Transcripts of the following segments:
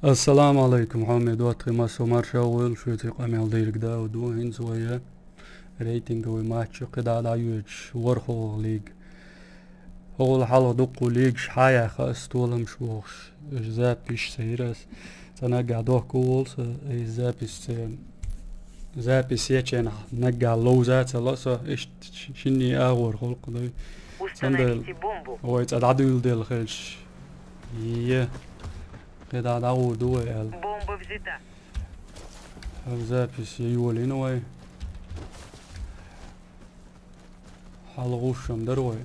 السلام عليكم حمد واتقي ماسو مارشا ويل شو تقام يالديرك دا ودو هين زوية ريتنج وماتش قد على يوتش ورخو ليج هو الحالة دقو ليج شحايا خاستولم شوخش زابيش سيرس تنقع دوه كولس زابيس يتشينا نقع لوزات لسا اشت شني اغور خلق دي سندل هو يتعدل ديل خلش يه قد عدو دوه Бомба взята. запись يولي نوي حلغوشم دروي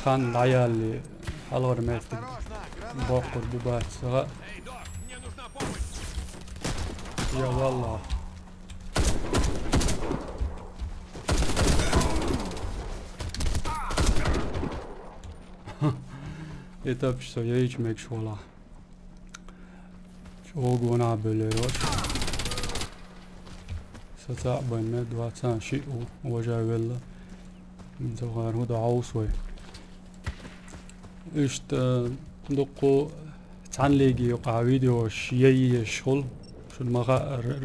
خان العيال اللي حلغر ميت باقر ببات صغاء Эй, док, мне нужна помощь! يا والله يتبش سو يجي ميكش والله شو قونا بليروش ستعبن مد واتسان شيء وجا ولا من زغار هو دعوسوي اشت دقو تعليقي يقع فيديو شيء شغل شو المغا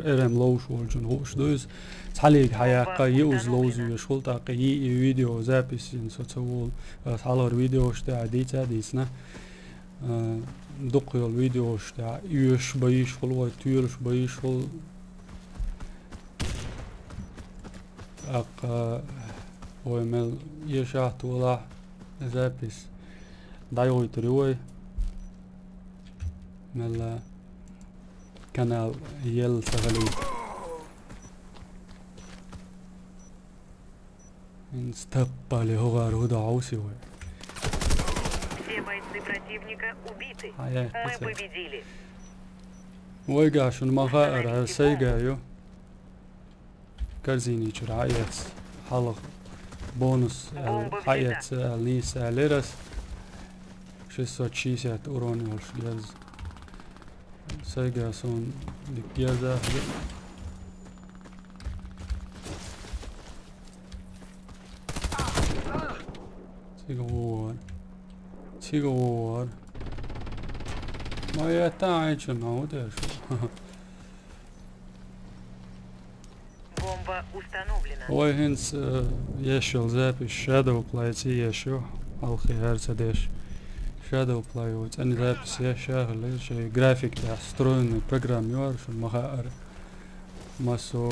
ارم لوش والجن هوش دوز تعليق حياقا يوز لوزي شغل تاقي فيديو زابيس سوتسول تعالر فيديو شتا ديتا ديسنا دقي الفيديو شتا يوش بيش خل وتيرش بيش خل اق ومل يشات ولا زابيس دايو تروي مل كانال يل سغلي انستبالي هوغار هودا عوسي وي Все бойцы противника убиты. هاي Мы победили. ويقع شو المغائر سيقع يو كرزيني شرعية حلق بونus حياة النيس ليرس 660 أوروني والشجاز سيقع سون دكيازة تيغوار ما يتاعي شنو شو Бомба установлена. هو هنس يشل زابي شادو بلايتي يشو الخيار تدش شادو بلايوت أنا زابي سيشاغل شيء جرافيك تاع سترون بروجرام يور شو المخاطر ماسو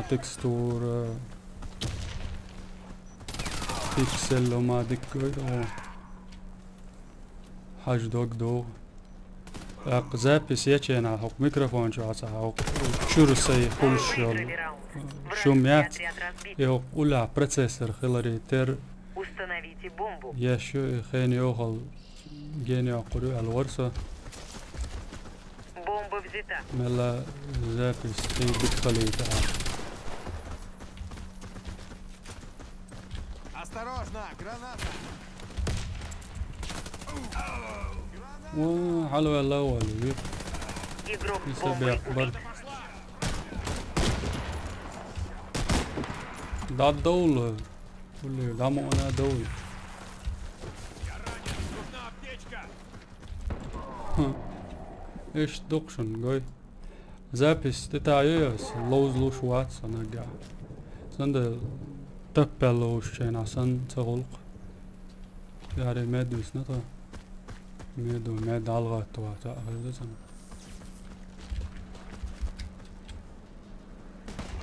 تكستور بيكسل وما ديكويد او حاج دوغ دو زابي سيشينا حق ميكروفون شو عصا حق شور سي خلش Первый раунд. شوميات Вражеский отряд разбит. يو قولا بروسيسور خلري تر Установите бомбу. يشو خين يوغل جيني قرو الورسة Бомба взята. ملا زابي ستي بتخلي تاع Осторожно, граната! حلوة الأول Игрок с يسبع бомбой убит. برد دا الدولة كل دعمو أنا دولة Я ранен, нужна аптечка! إيش دقشن جاي زابيس تتاعيس لوز لوش واتس أنا جا سند تبلوش شين عشان تغلق يعني مادوس نتا ماد علغة توا تأخذ سنة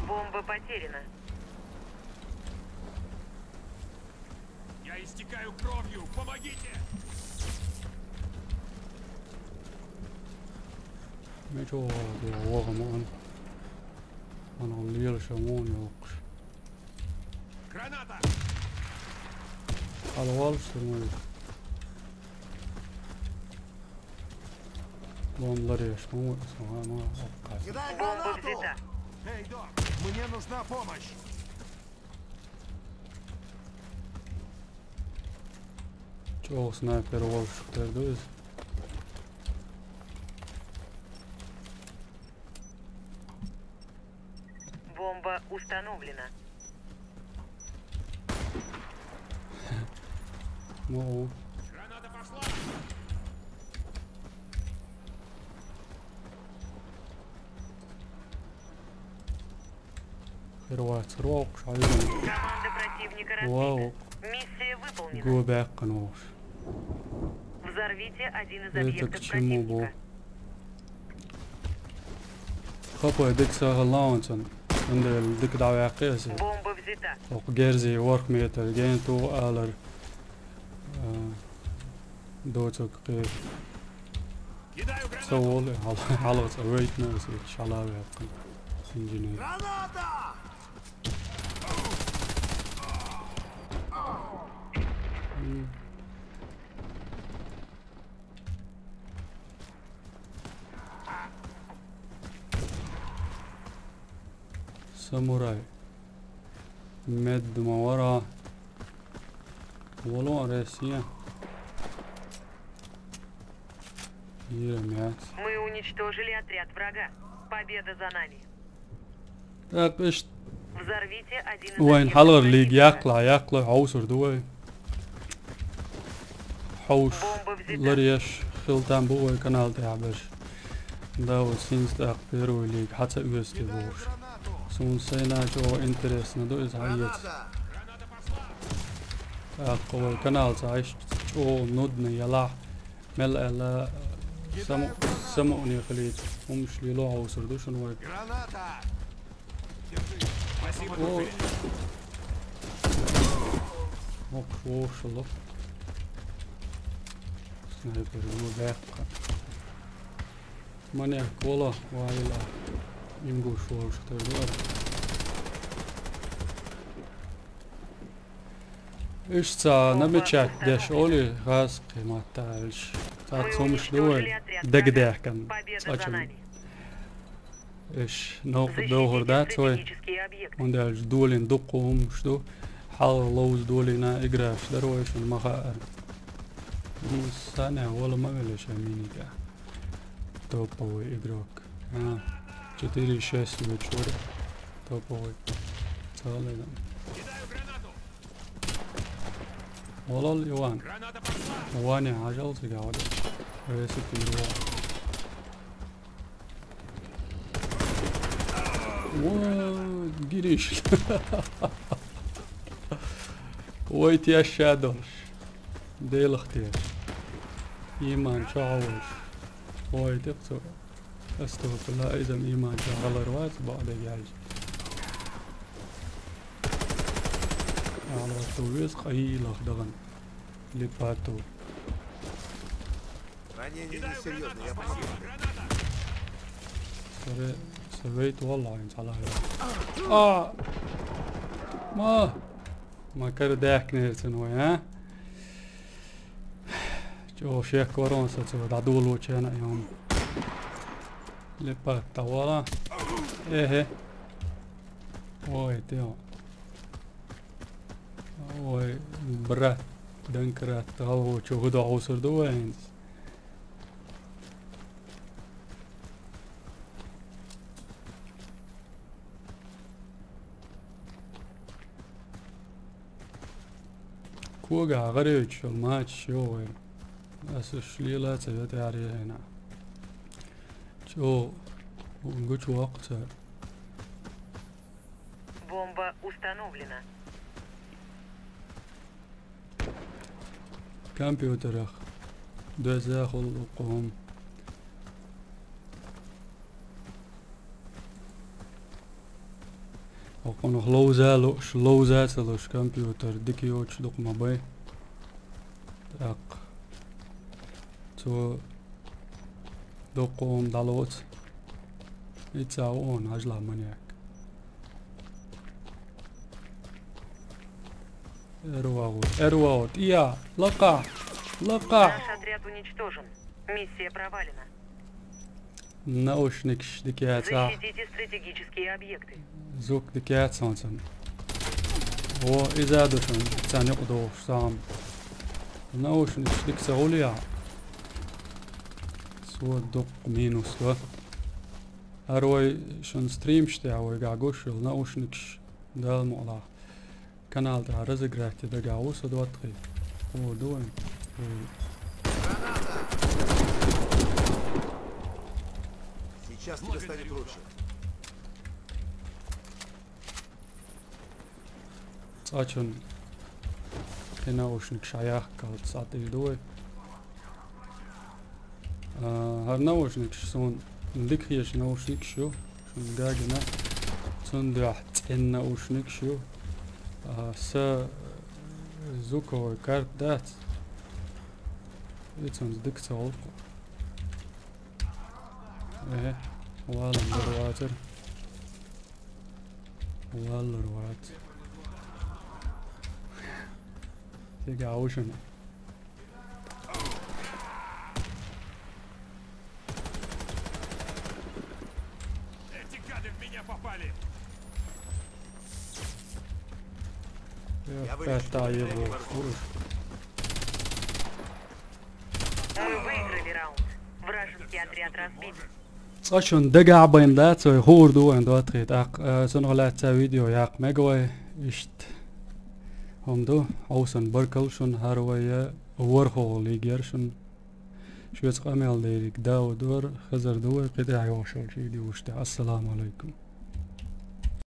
Бомба потеряна. Я истекаю кровью! Помогите! ميجو دي وغم أنا الليل شمون يوقش Граната! على والش ترمي لون لريش مو اسمها ما أبقى Кидай Бомба взята. Эй, док, мне нужна помощь! شو سنايبر والش تردوز Бомба установлена. مو Граната пошла! رواية روق شايفين Команда противника واو разбита. Миссия выполнена. جو باك قنوش Взорвите один из Это объектов к чему было? противника. خطوة ديك سهلانسن عند ديك دعوة قيسي Бомба взята. وقجرزي ورك ميتر جينتو آلر دوتك قيف Кидаю гранату. سوول حلقة سويت ناسي شعلاوي هكذا انجينير Граната! ساموراي مد ما ورا ولو راسية يرميات Мы уничтожили отряд врага. Победа за нами. ايش Взорвите один из وين объектов حلقة اللي противника. يقلع عوصر دوي حوش Бомба взята. لريش خلطان بوي كانال تعبش داو سينس تقدروا ليك حتى يوستي Кидаю بوش гранату. سون سينا جو انترس ندو از هايت Граната! Граната пошла. اقوى كانال تعيش جو نودني يلا مل الا سمعني خليت ومش لي لو عوصر دو شنو هيك Граната! Держи. Спасибо, О. дружище. وش الله سنايبر مو باق ماني كولا وايلا يمقو شوش تردور ايش تا نمتشاك داش اولي غاز قيمات تاعش تا Мы تصومش уничтожили دوي отряд دق врага. كان Победа за صاحب нами. ايش ناخذ دوهر Защитите دات سوي стратегические объекты. وندالج دولين دقهم شدو حال لوز دولينا اقراش درويش المخائر سنة ولا ما بلش امينيكا توبوي اقراك ها четыре шесть вечера توبوي صالح Кидаю гранату. والله اليوان Граната пошла. واني عجل سيقعد ريسك اليوان قريش ويت يا شادوش ديل اختيار ايمان شعوش ويت يقصر استغفر الله اذا ايمان شغل رواس بعد جاج على تويس قيل اخدغن لباتو Ранение несерьезное, я помогу. Granata! سويت والله عين صلاح ما كان داك نيرتن وي ها جو شيخ كورون ستسوي دعدول وشينا يوم لبات طوالا ايه وي تيو وي برات دنكرات تغو شو غدو عوصر دوين كوغا غريج شو الماتش شو بس شليلة تبتي عليه هنا شو ونقول وقت Бомба установлена. كمبيوتر اخ دزاخل وقوم وقو nog low computer dikke joodje nog maar bij tak zo dokom dalot iets on hajla maniak erwaut ja لقع Наш отряд уничтожен. Миссия провалена. наушникш dikke het Защитите стратегические объекты. زوك دكات سانسن هو إذا دوشن تاني قدوش سام ناوش نشتك سهوليا سو دوق مينوس و أروي شن ستريم شتاوي قاقوش ناوش نكش دال مقلا канал تاع رزق راكتي دا قاوس ودواتخي هو دوين Сейчас тебе станет лучше. Цачун наушник шаях кал сатив дуй. Har наушник сон дикхиш наушник шо шон гагна сон дахт эн наушник шо са زوكو كارت دات يتونز ديك سولق ايه والله الرواتر والله الروات تيجي عوشنا Эти гады в меня попали. يا فتا يبو فوش Мы выиграли раунд. Вражеский отряд разбит. أشون دقع بين ذات ويخور دو عند واتخيت سنغلات فيديو ياق مقوي إشت هم دو أوسن بركل شون هاروية ورخو ليجير شون شو يتقامل ديريك داو دور خزر دو قطع يوشل شي دي وشتي السلام عليكم